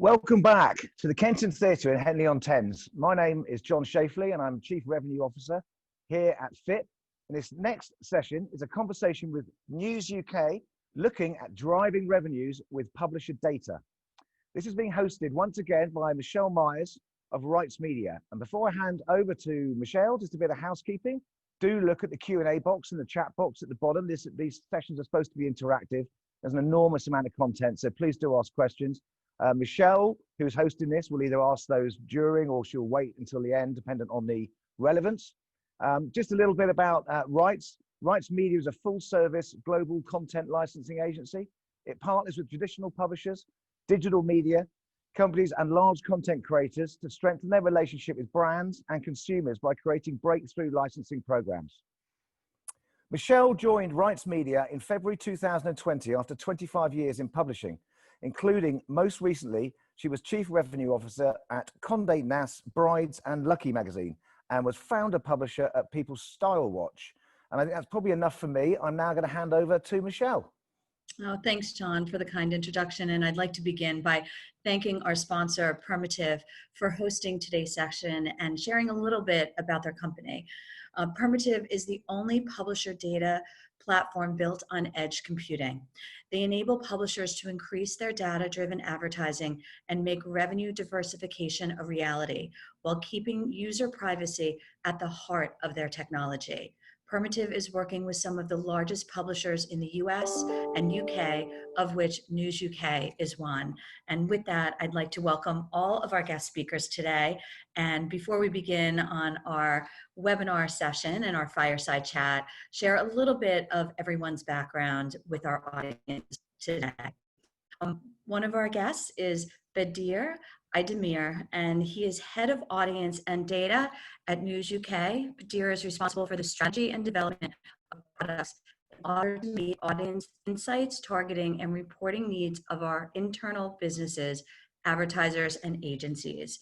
Welcome back to the Kenton Theatre in Henley-on-Thames. My name is John Shafley and I'm Chief Revenue Officer here at FIPP. And this next session is a conversation with News UK looking at driving revenues with publisher data. This is being hosted once again by Michelle Myers of Wright Media. And before I hand over to Michelle, just a bit of housekeeping. Do look at the Q&A box and the chat box at the bottom. These sessions are supposed to be interactive. There's an enormous amount of content, so please do ask questions. Michelle, who's hosting this, will either ask those during or she'll wait until the end, dependent on the relevance. Just a little bit about Wright. Wright Media is a full-service global content licensing agency. It partners with traditional publishers, digital media, companies and large content creators to strengthen their relationship with brands and consumers by creating breakthrough licensing programs. Michelle joined Wright Media in February 2020 after 25 years in publishing, including most recently, she was Chief Revenue Officer at Condé Nast, Brides and Lucky magazine, and was founder publisher at People's Style Watch. And I think that's probably enough for me. I'm now going to hand over to Michelle. Oh, thanks, John, for the kind introduction. And I'd like to begin by thanking our sponsor, Permutive, for hosting today's session and sharing a little bit about their company. Permutive is the only publisher data platform built on edge computing. They enable publishers to increase their data-driven advertising and make revenue diversification a reality while keeping user privacy at the heart of their technology. Permutive is working with some of the largest publishers in the US and UK, of which News UK is one. And with that, I'd like to welcome all of our guest speakers today. And before we begin on our webinar session and our fireside chat, share a little bit of everyone's background with our audience today. One of our guests is Bedir Aydemir, and he is Head of Audience and Data at News UK. Bedir is responsible for the strategy and development of products in order to meet audience insights, targeting, and reporting needs of our internal businesses, advertisers, and agencies.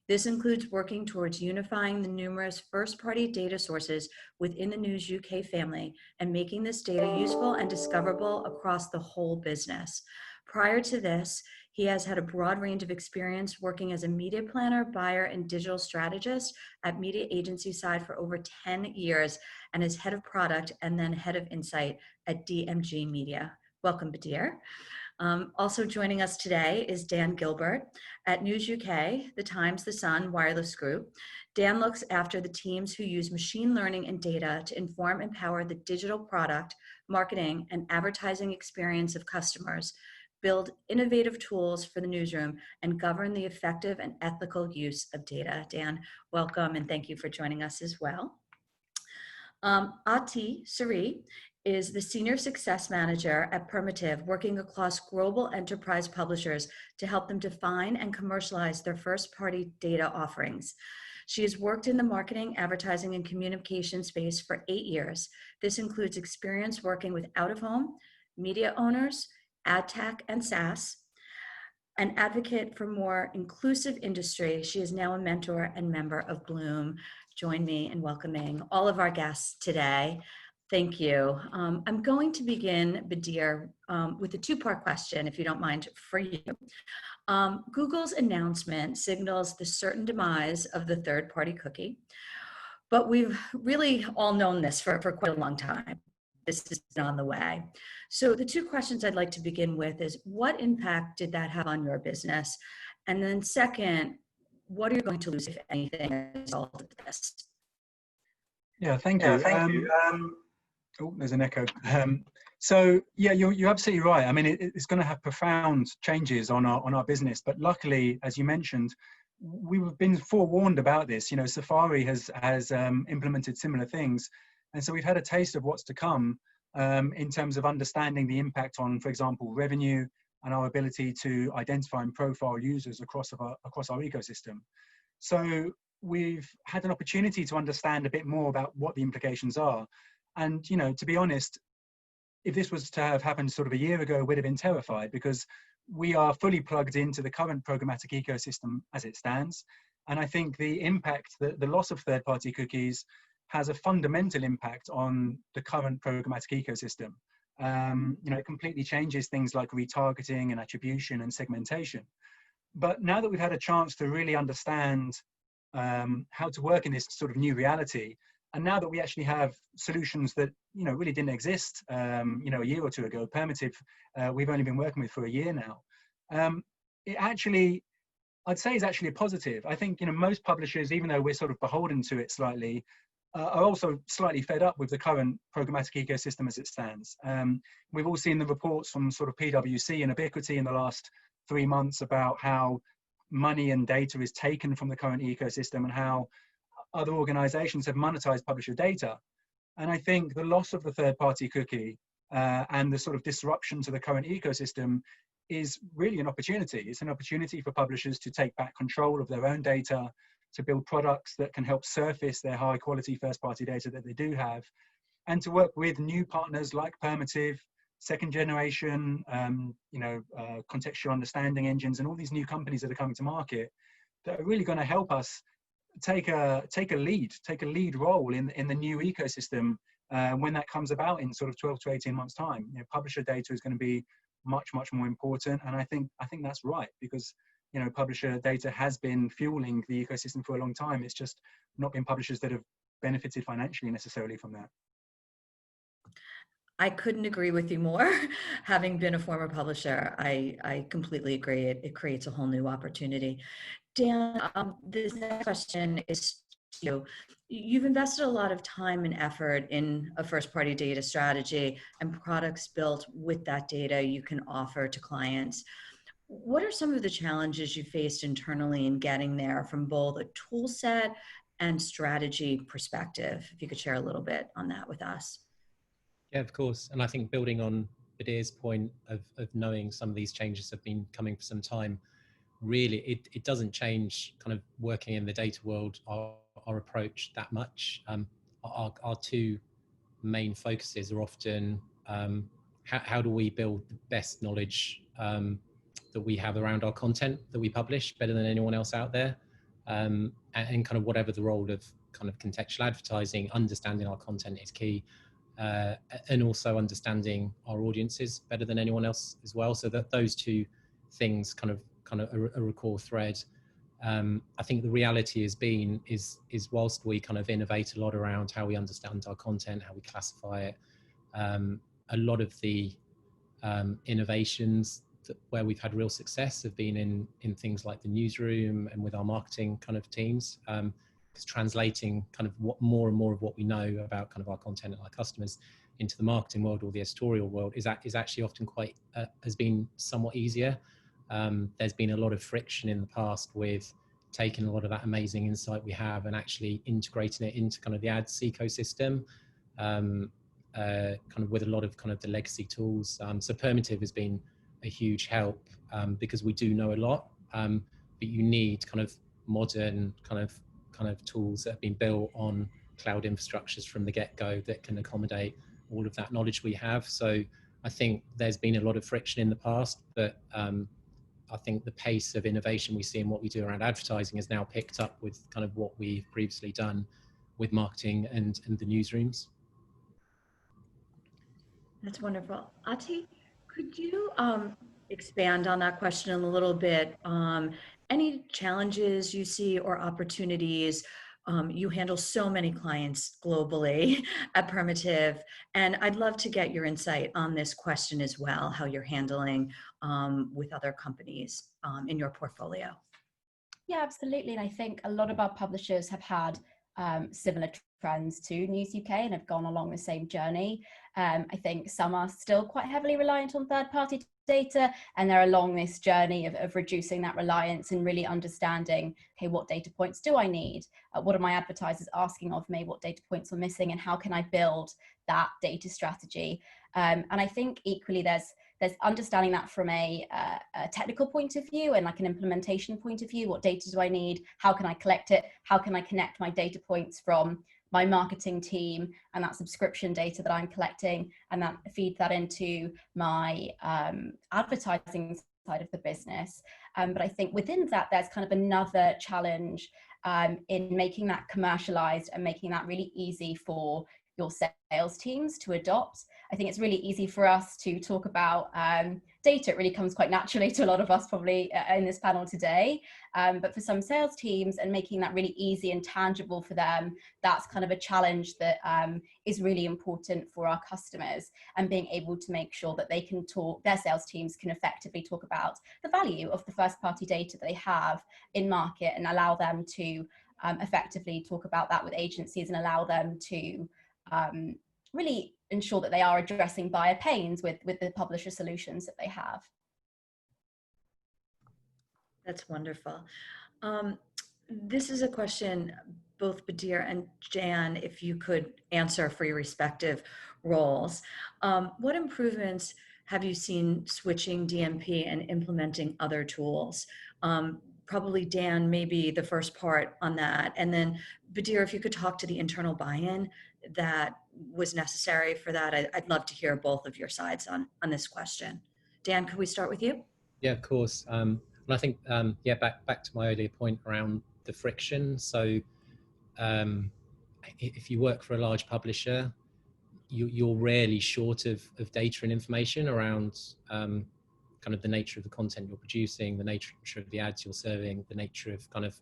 This includes working towards unifying the numerous first-party data sources within the News UK family and making this data useful and discoverable across the whole business. Prior to this, he has had a broad range of experience working as a media planner, buyer, and digital strategist at media agency side for over 10 years and is head of product and then head of insight at DMG Media. Welcome, Bedir. Also joining us today is Dan Gilbert at News UK, The Times, The Sun, Wireless Group. Dan looks after the teams who use machine learning and data to inform and power the digital product, marketing, and advertising experience of customers, build innovative tools for the newsroom, and govern the effective and ethical use of data. Dan, welcome, and thank you for joining us as well. Aarti Suri is the Senior Success Manager at Permutive, working across global enterprise publishers to help them define and commercialize their first-party data offerings. She has worked in the marketing, advertising, and communication space for 8 years. This includes experience working with out-of-home, media owners, ad tech, and SaaS. An advocate for more inclusive industry, she is now a mentor and member of Bloom. Join me in welcoming all of our guests today. Thank you. I'm going to begin, Bedir, with a two-part question, if you don't mind, for you. Google's announcement signals the certain demise of the third-party cookie, but we've really all known this for quite a long time. This is on the way. So the two questions I'd like to begin with is, what impact did that have on your business? And then second, what are you going to lose, if anything, as a result of this? Yeah, thank you. Oh, there's an echo. So yeah, you're absolutely right. I mean, it's going to have profound changes on our business, but luckily, as you mentioned, we've been forewarned about this. You know, Safari has implemented similar things. And so we've had a taste of what's to come in terms of understanding the impact on, for example, revenue and our ability to identify and profile users across our ecosystem. So we've had an opportunity to understand a bit more about what the implications are. And, you know, to be honest, if this was to have happened sort of a year ago, we'd have been terrified because we are fully plugged into the current programmatic ecosystem as it stands. And I think the impact, the loss of third-party cookies has a fundamental impact on the current programmatic ecosystem. You know, it completely changes things like retargeting and attribution and segmentation. But now that we've had a chance to really understand how to work in this sort of new reality, and now that we actually have solutions that really didn't exist a year or two ago, Permutive, we've only been working with for a year now. It actually, I'd say, is actually a positive. I think most publishers, even though we're sort of beholden to it slightly, are also slightly fed up with the current programmatic ecosystem as it stands. We've all seen the reports from sort of PwC and Ubiquity in the last 3 months about how money and data is taken from the current ecosystem and how other organizations have monetized publisher data. And I think the loss of the third-party cookie and the sort of disruption to the current ecosystem is really an opportunity. It's an opportunity for publishers to take back control of their own data, to build products that can help surface their high-quality first-party data that they do have, and to work with new partners like Permutive, second generation, contextual understanding engines, and all these new companies that are coming to market that are really going to help us take a lead role in the new ecosystem when that comes about in sort of 12 to 18 months time. Publisher data is going to be much more important, and I think that's right, because publisher data has been fueling the ecosystem for a long time. It's just not been publishers that have benefited financially necessarily from that. I couldn't agree with you more. Having been a former publisher, I completely agree. It creates a whole new opportunity. Dan, this next question is to you. You've invested a lot of time and effort in a first-party data strategy and products built with that data you can offer to clients. What are some of the challenges you faced internally in getting there from both a tool set and strategy perspective? If you could share a little bit on that with us. Yeah, of course. And I think building on Bedir's point of knowing some of these changes have been coming for some time, really, it doesn't change kind of working in the data world, our approach that much. Our two main focuses are often how do we build the best knowledge that we have around our content that we publish better than anyone else out there, and kind of whatever the role of kind of contextual advertising, understanding our content is key. And also understanding our audiences better than anyone else as well. So that those two things kind of are a core thread. I think the reality has been is whilst we kind of innovate a lot around how we understand our content, how we classify it, a lot of the innovations where we've had real success have been in things like the newsroom and with our marketing kind of teams. Because translating kind of what more and more of what we know about kind of our content and our customers into the marketing world or the editorial world is actually often quite has been somewhat easier. There's been a lot of friction in the past with taking a lot of that amazing insight we have and actually integrating it into kind of the ads ecosystem, kind of with a lot of kind of the legacy tools. So Permutive has been a huge help because we do know a lot, but you need kind of modern kind of tools that have been built on cloud infrastructures from the get-go that can accommodate all of that knowledge we have. So I think there's been a lot of friction in the past, but I think the pace of innovation we see in what we do around advertising has now picked up with kind of what we've previously done with marketing and the newsrooms. That's wonderful. Aarti, could you expand on that question a little bit? Any challenges you see or opportunities? You handle so many clients globally at Permutive, and I'd love to get your insight on this question as well, how you're handling with other companies in your portfolio. Yeah, absolutely. And I think a lot of our publishers have had similar trends to News UK and have gone along the same journey. I think some are still quite heavily reliant on third-party data, and they're along this journey of reducing that reliance and really understanding, okay, what data points do I need? What are my advertisers asking of me? What data points are missing? And how can I build that data strategy? And I think equally there's understanding that from a technical point of view and like an implementation point of view. What data do I need? How can I collect it? How can I connect my data points from my marketing team and that subscription data that I'm collecting, and that feed that into my advertising side of the business? But I think within that, there's kind of another challenge in making that commercialized and making that really easy for your sales teams to adopt. I think it's really easy for us to talk about data. It really comes quite naturally to a lot of us probably in this panel today. But for some sales teams, and making that really easy and tangible for them, that's kind of a challenge that is really important for our customers, and being able to make sure that they can talk, their sales teams can effectively talk about the value of the first party data that they have in market, and allow them to effectively talk about that with agencies, and allow them to really ensure that they are addressing buyer pains with the publisher solutions that they have. That's wonderful. This is a question both Bedir and Jan, if you could answer for your respective roles. What improvements have you seen switching DMP and implementing other tools? Probably Dan, maybe the first part on that. And then Bedir, if you could talk to the internal buy-in that was necessary for that. I'd love to hear both of your sides on this question. Dan, could we start with you? Yeah, of course. And I think, yeah, back to my earlier point around the friction. So if you work for a large publisher, you're rarely short of data and information around kind of the nature of the content you're producing, the nature of the ads you're serving, the nature of kind of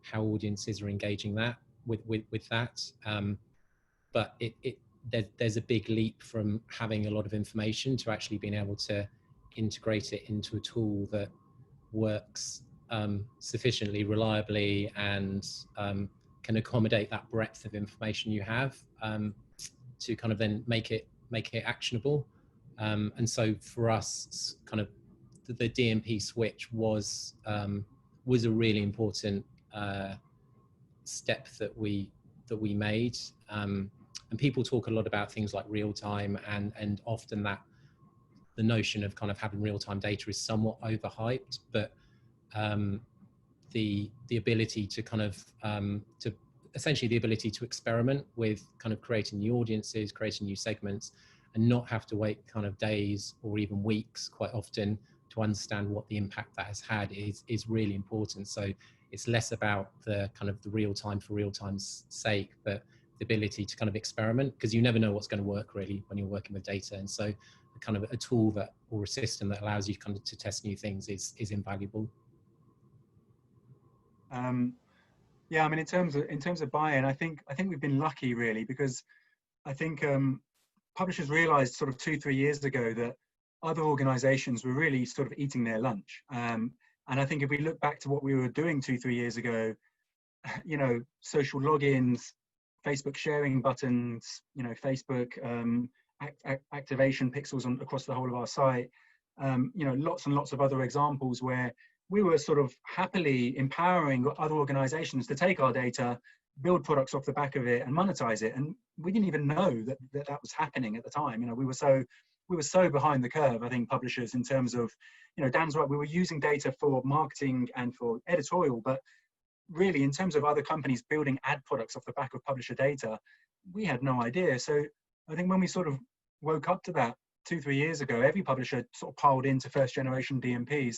how audiences are engaging that with that. But there's a big leap from having a lot of information to actually being able to integrate it into a tool that works sufficiently reliably and can accommodate that breadth of information you have to kind of then make it actionable. And so for us, kind of the DMP switch was a really important step that we made. And people talk a lot about things like real time, and often that the notion of kind of having real time data is somewhat overhyped, but the ability to kind of essentially the ability to experiment with kind of creating new audiences, creating new segments, and not have to wait kind of days or even weeks quite often to understand what the impact that has had is really important. So it's less about the kind of the real time for real time's sake, but the ability to kind of experiment, because you never know what's going to work really when you're working with data. And so kind of a tool that, or a system that allows you kind of to test new things is invaluable. Yeah, I mean, in terms of buy-in, I think we've been lucky really, because I think publishers realized sort of 2-3 years ago that other organizations were really sort of eating their lunch. And I think if we look back to what we were doing 2-3 years ago, you know, social logins, Facebook sharing buttons, you know, Facebook activation pixels across the whole of our site, you know, lots and lots of other examples where we were sort of happily empowering other organizations to take our data, build products off the back of it and monetize it. And we didn't even know that was happening at the time. You know, we were so behind the curve, I think, publishers, in terms of, you know, Dan's right, we were using data for marketing and for editorial, but really in terms of other companies building ad products off the back of publisher data, we had no idea. So I think when we sort of woke up to that 2-3 years ago, every publisher sort of piled into first generation DMPs.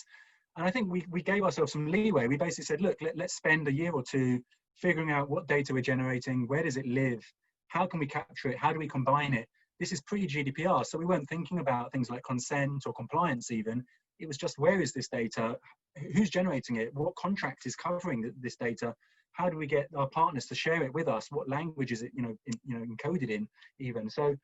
And I think we gave ourselves some leeway. We basically said, look, let's spend a year or two figuring out what data we're generating, where does it live, how can we capture it, how do we combine it. This is pre-GDPR, so we weren't thinking about things like consent or compliance even. It was just, where is this data, who's generating it, what contract is covering this data, how do we get our partners to share it with us, what language is it encoded in even. So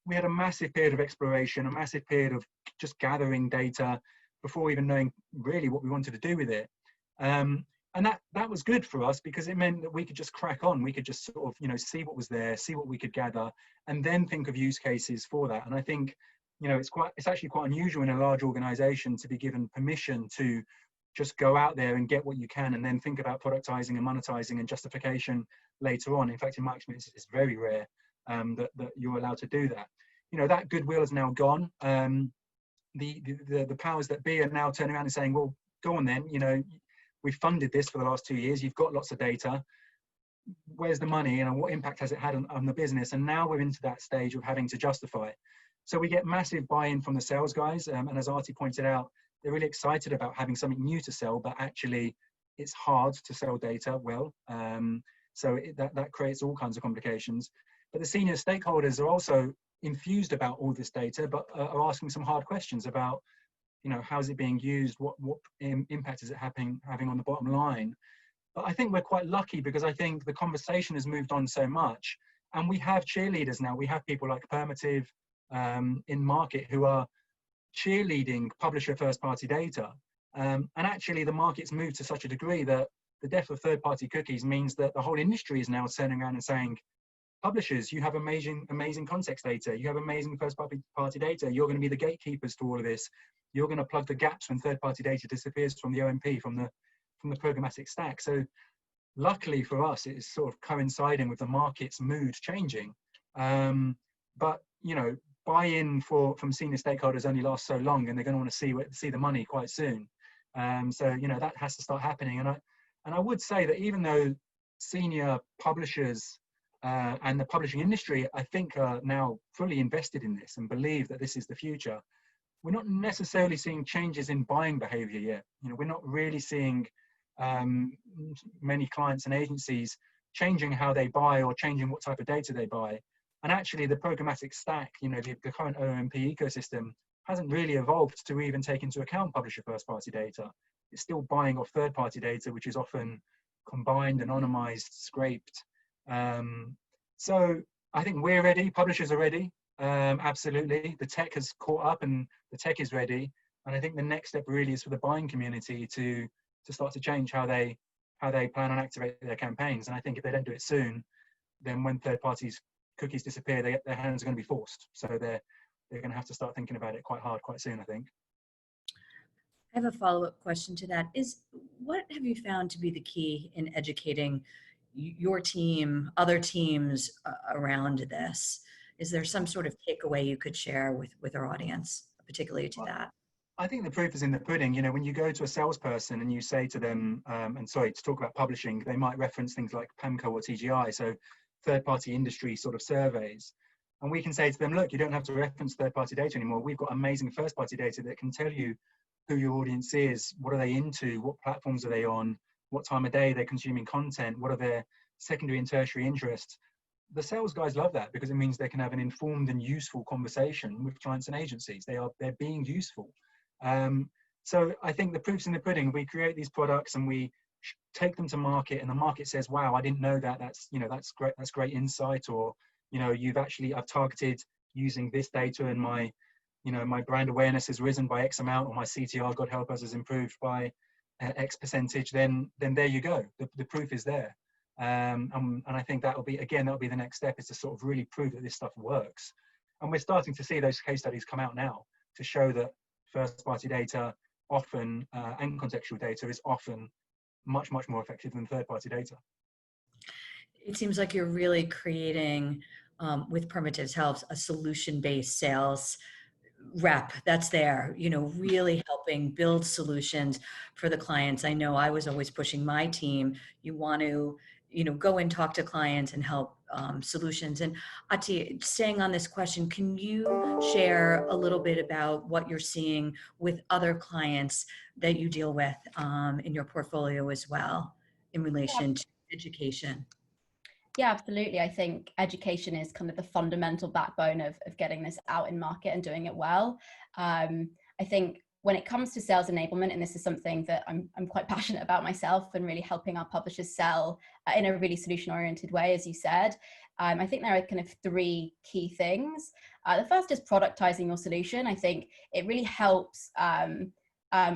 we had a massive period of exploration, a massive period of just gathering data before even knowing really what we wanted to do with it. And that was good for us, because it meant that we could just crack on. We could just sort of, you know, see what was there, see what we could gather, and then think of use cases for that. And I think, you know, it's actually quite unusual in a large organization to be given permission to just go out there and get what you can, and then think about productizing and monetizing and justification later on. In fact, in my experience, it's very rare that you're allowed to do that. You know, that goodwill is now gone. The powers that be are now turning around and saying, well, go on then, you know, we've funded this for the last 2 years, you've got lots of data, where's the money, and what impact has it had on the business? And now we're into that stage of having to justify it. So we get massive buy-in from the sales guys, and as Aarti pointed out, they're really excited about having something new to sell, but actually it's hard to sell data well. So that creates all kinds of complications. But the senior stakeholders are also infused about all this data, but are asking some hard questions about, you know, how is it being used? What impact is it having on the bottom line? But I think we're quite lucky because I think the conversation has moved on so much, and we have cheerleaders now. We have people like Permutive in market who are cheerleading publisher first-party data. And actually the market's moved to such a degree that the death of third-party cookies means that the whole industry is now turning around and saying, publishers, you have amazing context data, you have amazing first-party data, you're going to be the gatekeepers to all of this, you're going to plug the gaps when third-party data disappears from the OMP, from the programmatic stack. So luckily for us, it's sort of coinciding with the market's mood changing. But, you know, buy-in from senior stakeholders only lasts so long, and they're going to want to see the money quite soon. So, you know, that has to start happening. And I would say that even though senior publishers and the publishing industry, I think, are now fully invested in this and believe that this is the future, we're not necessarily seeing changes in buying behavior yet. You know, we're not really seeing many clients and agencies changing how they buy or changing what type of data they buy. And actually the programmatic stack, you know, the current OMP ecosystem hasn't really evolved to even take into account publisher first-party data. It's still buying off third-party data, which is often combined, anonymized, scraped. So I think we're ready, publishers are ready, absolutely. The tech has caught up and the tech is ready. And I think the next step really is for the buying community to start to change how they plan and activate their campaigns. And I think if they don't do it soon, then when third parties cookies disappear, their hands are going to be forced. So they're going to have to start thinking about it quite hard, quite soon, I think. I have a follow-up question to that. What have you found to be the key in educating your team, other teams around this? Is there some sort of takeaway you could share with our audience, particularly to that? I think the proof is in the pudding. You know, when you go to a salesperson and you say to them, and sorry, to talk about publishing, they might reference things like PEMCO or TGI, so third-party industry sort of surveys. And we can say to them, look, you don't have to reference third-party data anymore. We've got amazing first-party data that can tell you who your audience is, what are they into, what platforms are they on, what time of day they're consuming content, what are their secondary and tertiary interests. The sales guys love that because it means they can have an informed and useful conversation with clients and agencies. They're being useful. So I think the proof's in the pudding. We create these products and we take them to market, and the market says, wow, I didn't know that. That's great. That's great insight. Or, you know, I've targeted using this data, and my brand awareness has risen by X amount, or my CTR, God help us, has improved by X percentage. Then there you go. The proof is there. And I think that'll be the next step, is to sort of really prove that this stuff works. And we're starting to see those case studies come out now to show that first-party data often and contextual data is often much more effective than third-party data. It seems like you're really creating, with Permutive's help, a solution-based sales rep that's there, you know, really helping build solutions for the clients. I know I was always pushing my team. You want to, you know, go and talk to clients and help solutions. And Aarti, staying on this question, can you share a little bit about what you're seeing with other clients that you deal with in your portfolio as well in relation to education? Yeah, absolutely. I think education is kind of the fundamental backbone of getting this out in market and doing it well. I think when it comes to sales enablement, and this is something that I'm quite passionate about myself, and really helping our publishers sell in a really solution-oriented way, as you said, I think there are kind of three key things. The first is productizing your solution. I think it really helps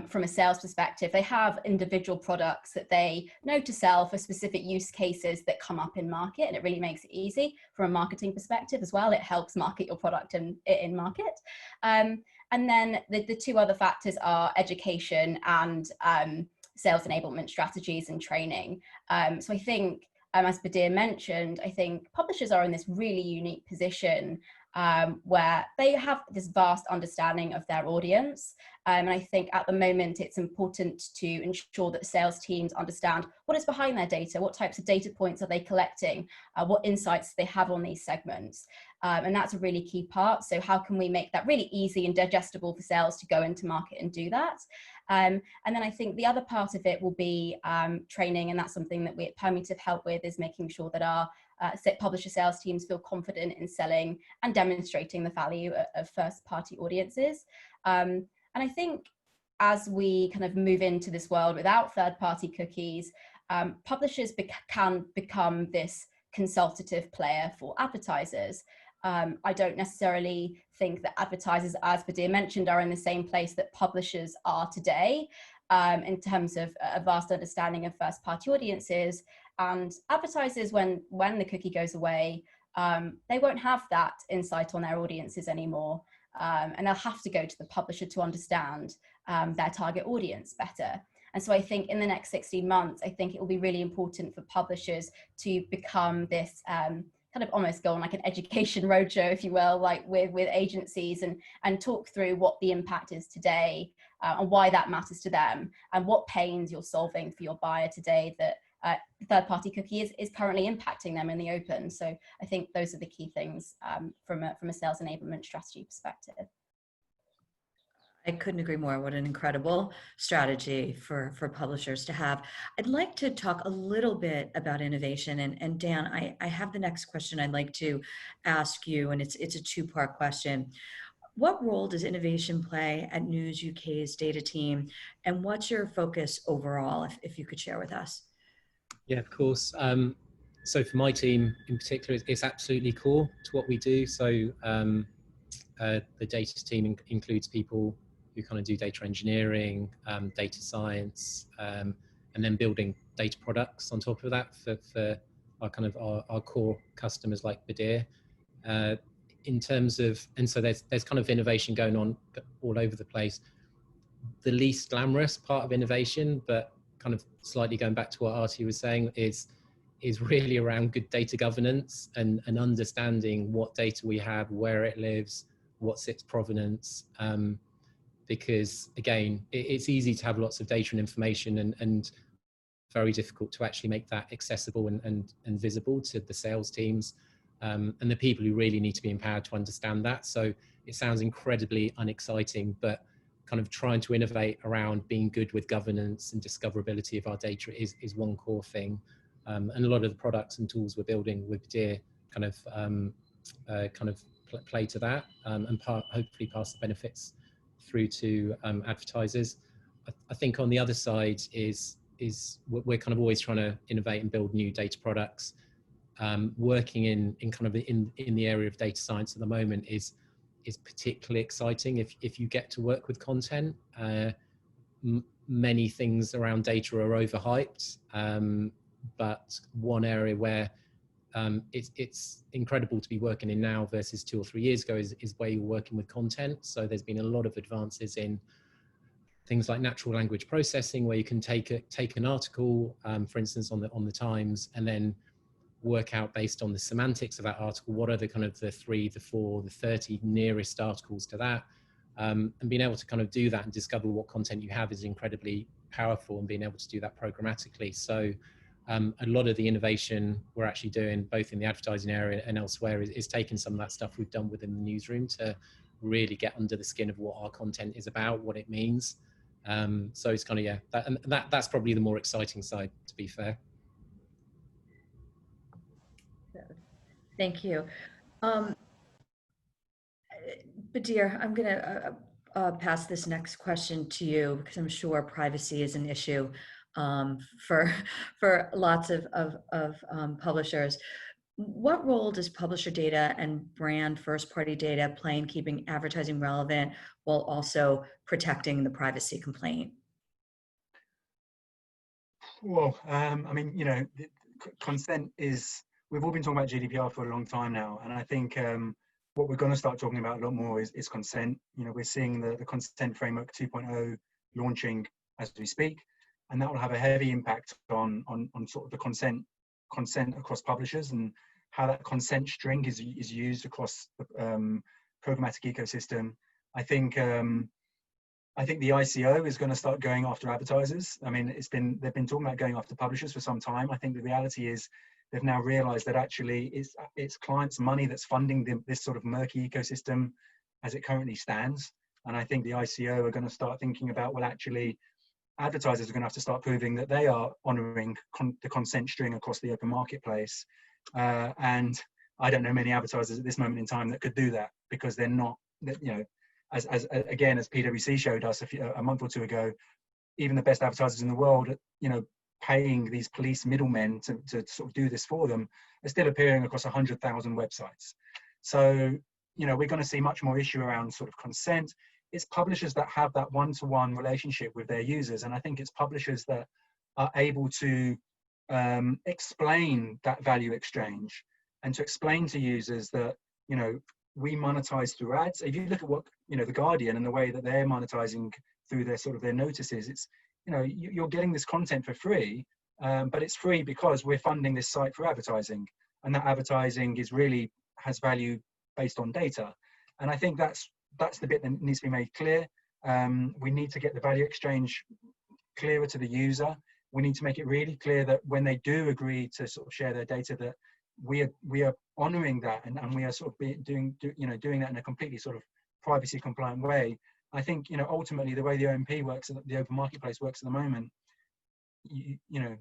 from a sales perspective. They have individual products that they know to sell for specific use cases that come up in market, and it really makes it easy from a marketing perspective as well. It helps market your product in market. And then the two other factors are education and sales enablement strategies and training. So I think, as Bedir mentioned, I think publishers are in this really unique position where they have this vast understanding of their audience. And I think at the moment it's important to ensure that sales teams understand what is behind their data, what types of data points are they collecting, what insights they have on these segments. And that's a really key part. So how can we make that really easy and digestible for sales to go into market and do that? And then I think the other part of it will be training, and that's something that we at Permutive help with, is making sure that our publisher sales teams feel confident in selling and demonstrating the value of first-party audiences. And I think as we kind of move into this world without third-party cookies, publishers can become this consultative player for advertisers. I don't necessarily think that advertisers, as Bedir mentioned, are in the same place that publishers are today in terms of a vast understanding of first-party audiences. And advertisers, when the cookie goes away, they won't have that insight on their audiences anymore. And they'll have to go to the publisher to understand their target audience better. And so I think in the next 16 months, I think it will be really important for publishers to become this kind of almost go on like an education roadshow, if you will, like with agencies and talk through what the impact is today and why that matters to them and what pains you're solving for your buyer today that third-party cookie is currently impacting them in the open. So I think those are the key things from a sales enablement strategy perspective. I couldn't agree more. What an incredible strategy for publishers to have. I'd like to talk a little bit about innovation. And Dan, I have the next question I'd like to ask you, and it's a two-part question. What role does innovation play at News UK's data team? And what's your focus overall, if you could share with us? Yeah, of course. So for my team in particular, it's absolutely core to what we do. So the data team includes people who kind of do data engineering, data science, and then building data products on top of that for our core customers like Bedir. In terms of, and so there's kind of innovation going on all over the place. The least glamorous part of innovation, but kind of slightly going back to what Aarti was saying, is really around good data governance and understanding what data we have, where it lives, what's its provenance. Because again, it's easy to have lots of data and information and very difficult to actually make that accessible and visible to the sales teams and the people who really need to be empowered to understand that. So it sounds incredibly unexciting, but kind of trying to innovate around being good with governance and discoverability of our data is one core thing. And a lot of the products and tools we're building with Bedir kind of play to that and hopefully pass the benefits through to advertisers. I think on the other side is we're kind of always trying to innovate and build new data products. Working in the area of data science at the moment is particularly exciting. If you get to work with content, many things around data are overhyped, but one area where it's incredible to be working in now versus 2 or 3 years ago is where you're working with content. So there's been a lot of advances in things like natural language processing, where you can take an article, for instance, on the Times, and then work out based on the semantics of that article, what are the kind of the 3, the 4, the 30 nearest articles to that, and being able to kind of do that and discover what content you have is incredibly powerful, and being able to do that programmatically. So a lot of the innovation we're actually doing, both in the advertising area and elsewhere, is taking some of that stuff we've done within the newsroom to really get under the skin of what our content is about, what it means. So it's kind of, that's probably the more exciting side, to be fair. Thank you. Bedir, I'm going to pass this next question to you because I'm sure privacy is an issue for lots of publishers. What role does publisher data and brand first-party data play in keeping advertising relevant while also protecting the privacy complaint? Well, I mean, you know, consent is, we've all been talking about GDPR for a long time now, and I think what we're going to start talking about a lot more is consent. You know, we're seeing the consent framework 2.0 launching as we speak, and that will have a heavy impact on sort of the consent across publishers and how that consent string is used across the programmatic ecosystem. I think the ICO is going to start going after advertisers. I mean, they've been talking about going after publishers for some time. I think the reality is they've now realized that actually it's clients' money that's funding this sort of murky ecosystem as it currently stands. And I think the ICO are going to start thinking about, well, actually, advertisers are going to have to start proving that they are honoring the consent string across the open marketplace. And I don't know many advertisers at this moment in time that could do that, because they're not, you know, as again, as PwC showed us a month or two ago, even the best advertisers in the world, you know, paying these police middlemen to sort of do this for them, are still appearing across 100,000 websites. So, you know, we're going to see much more issue around sort of consent. It's publishers that have that one-to-one relationship with their users, and I think it's publishers that are able to explain that value exchange, and to explain to users that, you know, we monetize through ads. If you look at what, you know, The Guardian and the way that they're monetizing through their sort of their notices, it's, you know, you're getting this content for free, but it's free because we're funding this site for advertising, and that advertising is really has value based on data. And I think that's the bit that needs to be made clear. We need to get the value exchange clearer to the user. We need to make it really clear that when they do agree to sort of share their data, that we are honouring that, and we are sort of doing that in a completely sort of privacy compliant way. I think, you know, ultimately the way the OMP works, the open marketplace works at the moment, you know,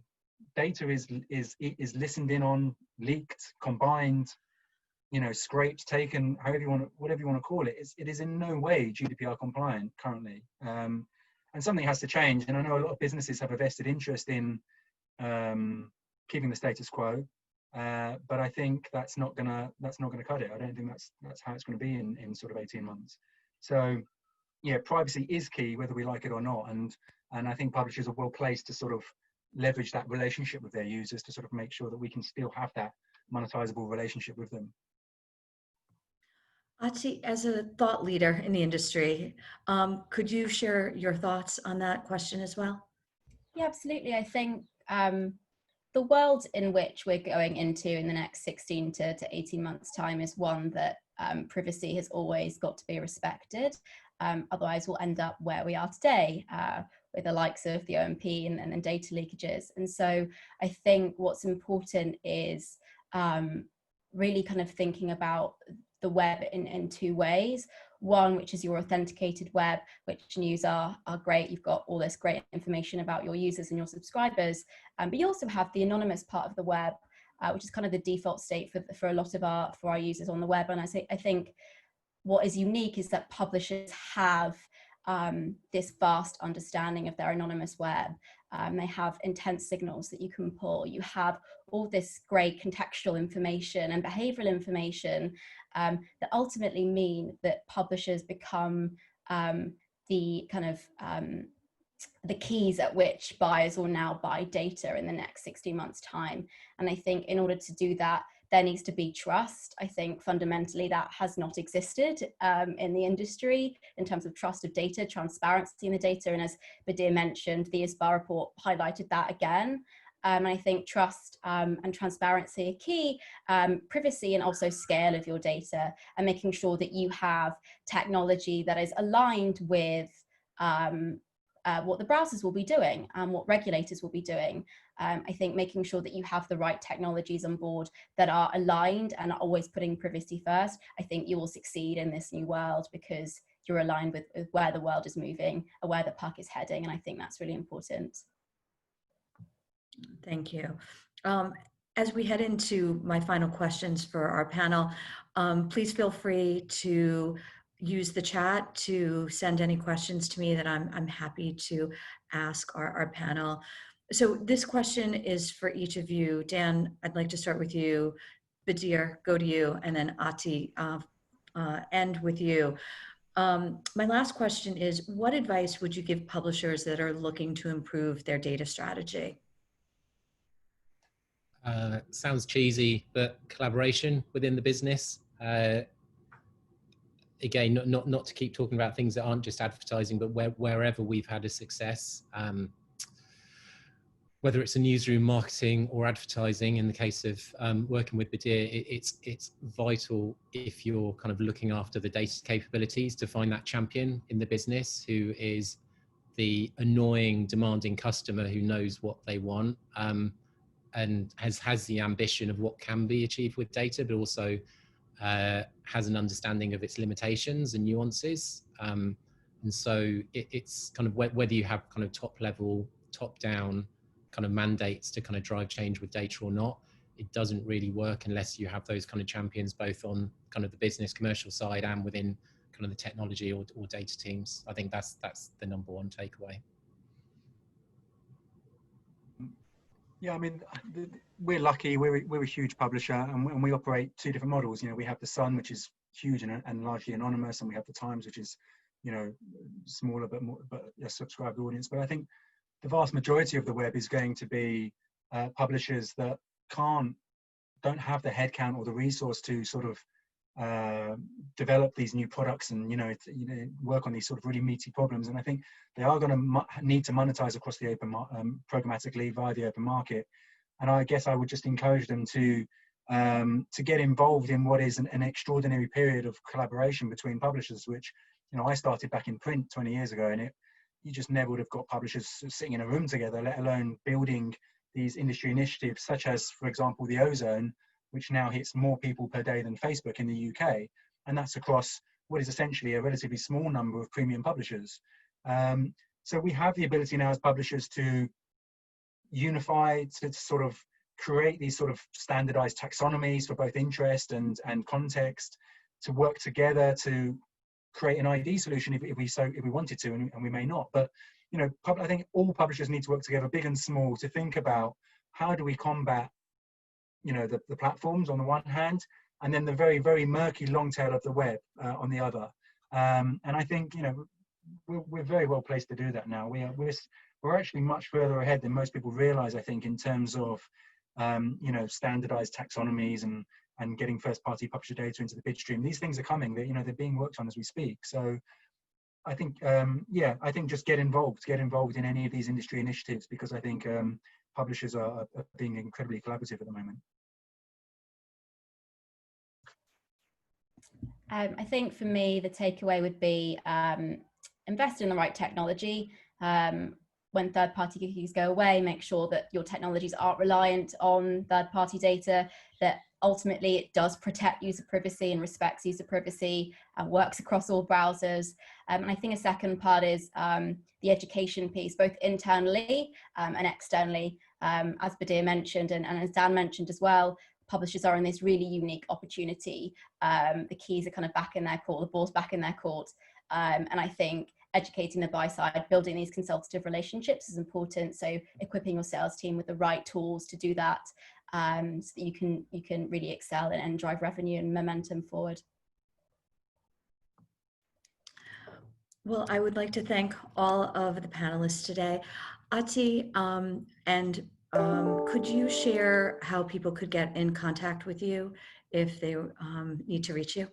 data is listened in on, leaked, combined, you know, scraped, taken, whatever you want to call it. It is in no way GDPR compliant currently, and something has to change. And I know a lot of businesses have a vested interest in keeping the status quo, but I think that's not gonna cut it. I don't think that's how it's going to be in sort of 18 months. So yeah, privacy is key, whether we like it or not, and I think publishers are well placed to sort of leverage that relationship with their users to sort of make sure that we can still have that monetizable relationship with them. Aarti, as a thought leader in the industry, could you share your thoughts on that question as well? Yeah, absolutely. I think the world in which we're going into in the next 16 to 18 months time is one that privacy has always got to be respected. Otherwise we'll end up where we are today, with the likes of the OMP and data leakages. And so I think what's important is really kind of thinking about the web in two ways. One, which is your authenticated web, which news are great. You've got all this great information about your users and your subscribers, but you also have the anonymous part of the web, which is kind of the default state for a lot of our users on the web. And I think what is unique is that publishers have this vast understanding of their anonymous web. They have intense signals that you can pull. You have all this great contextual information and behavioral information that ultimately mean that publishers become the kind of the keys at which buyers will now buy data in the next 60 months time. And I think in order to do that, there needs to be trust. I think fundamentally that has not existed in the industry in terms of trust of data, transparency in the data. And as Bedir mentioned, the ISBA report highlighted that again. And I think trust and transparency are key, privacy and also scale of your data, and making sure that you have technology that is aligned with what the browsers will be doing and what regulators will be doing. I think making sure that you have the right technologies on board that are aligned and are always putting privacy first, I think you will succeed in this new world because you're aligned with where the world is moving and where the puck is heading. And I think that's really important. Thank you. As we head into my final questions for our panel, please feel free to use the chat to send any questions to me that I'm happy to ask our panel. So this question is for each of you. Dan, I'd like to start with you. Bedir, go to you, and then Aarti, end with you. My last question is, what advice would you give publishers that are looking to improve their data strategy? Sounds cheesy, but collaboration within the business. Again, not to keep talking about things that aren't just advertising, but wherever we've had a success, whether it's a newsroom, marketing, or advertising. In the case of working with Bedir, it's vital if you're kind of looking after the data capabilities to find that champion in the business who is the annoying, demanding customer who knows what they want and has the ambition of what can be achieved with data, but also has an understanding of its limitations and nuances. And so it's kind of whether you have kind of top level, top down kind of mandates to kind of drive change with data or not, it doesn't really work unless you have those kind of champions both on kind of the business commercial side and within kind of the technology or data teams. I think that's the number one takeaway. Yeah, I mean, we're lucky. We're a huge publisher, and we operate two different models. You know, we have the Sun, which is huge and largely anonymous, and we have the Times, which is, you know, smaller but a subscribed audience. But I think the vast majority of the web is going to be publishers that don't have the headcount or the resource to sort of develop these new products and work on these sort of really meaty problems. And I think they are going to need to monetize across the open programmatically via the open market. And I guess I would just encourage them to get involved in what is an extraordinary period of collaboration between publishers, which, you know, I started back in print 20 years ago, and you just never would have got publishers sitting in a room together, let alone building these industry initiatives, such as, for example, the Ozone, which now hits more people per day than Facebook in the UK. And that's across what is essentially a relatively small number of premium publishers. So we have the ability now as publishers to unify, to sort of create these sort of standardized taxonomies for both interest and context, to work together to create an ID solution if we wanted to, and we may not. But, you know, I think all publishers need to work together, big and small, to think about how do we combat, you know, the platforms on the one hand, and then the very, very murky long tail of the web on the other. And I think, you know, we're very well placed to do that now. We're actually much further ahead than most people realize, I think, in terms of, you know, standardized taxonomies and getting first-party publisher data into the bid stream. These things are coming. They're being worked on as we speak. So I think, I think just get involved in any of these industry initiatives, because I think publishers are being incredibly collaborative at the moment. I think for me, the takeaway would be invest in the right technology. When third-party cookies go away, make sure that your technologies aren't reliant on third-party data, that ultimately it does protect user privacy and respects user privacy and works across all browsers. And I think a second part is the education piece, both internally and externally. As Bedir mentioned, and as Dan mentioned as well, publishers are in this really unique opportunity. The keys are kind of back in their court, the ball's back in their court. And I think educating the buy side, building these consultative relationships is important. So equipping your sales team with the right tools to do that, so that you can really excel and drive revenue and momentum forward. Well, I would like to thank all of the panelists today. Aarti, could you share how people could get in contact with you if they need to reach you?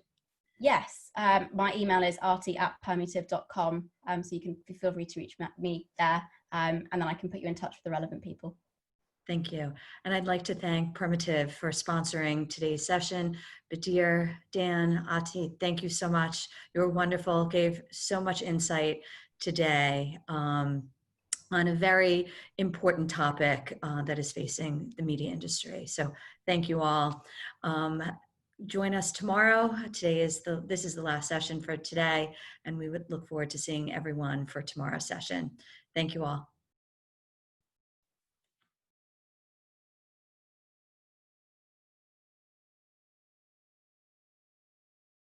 Yes, my email is aarti@permutive.com, so you can feel free to reach me there, and then I can put you in touch with the relevant people. Thank you. And I'd like to thank Permutive for sponsoring today's session. Bedir, Dan, Aarti, thank you so much. You were wonderful, gave so much insight today on a very important topic that is facing the media industry. So thank you all. Join us tomorrow. This is the last session for today, and we would look forward to seeing everyone for tomorrow's session. Thank you all.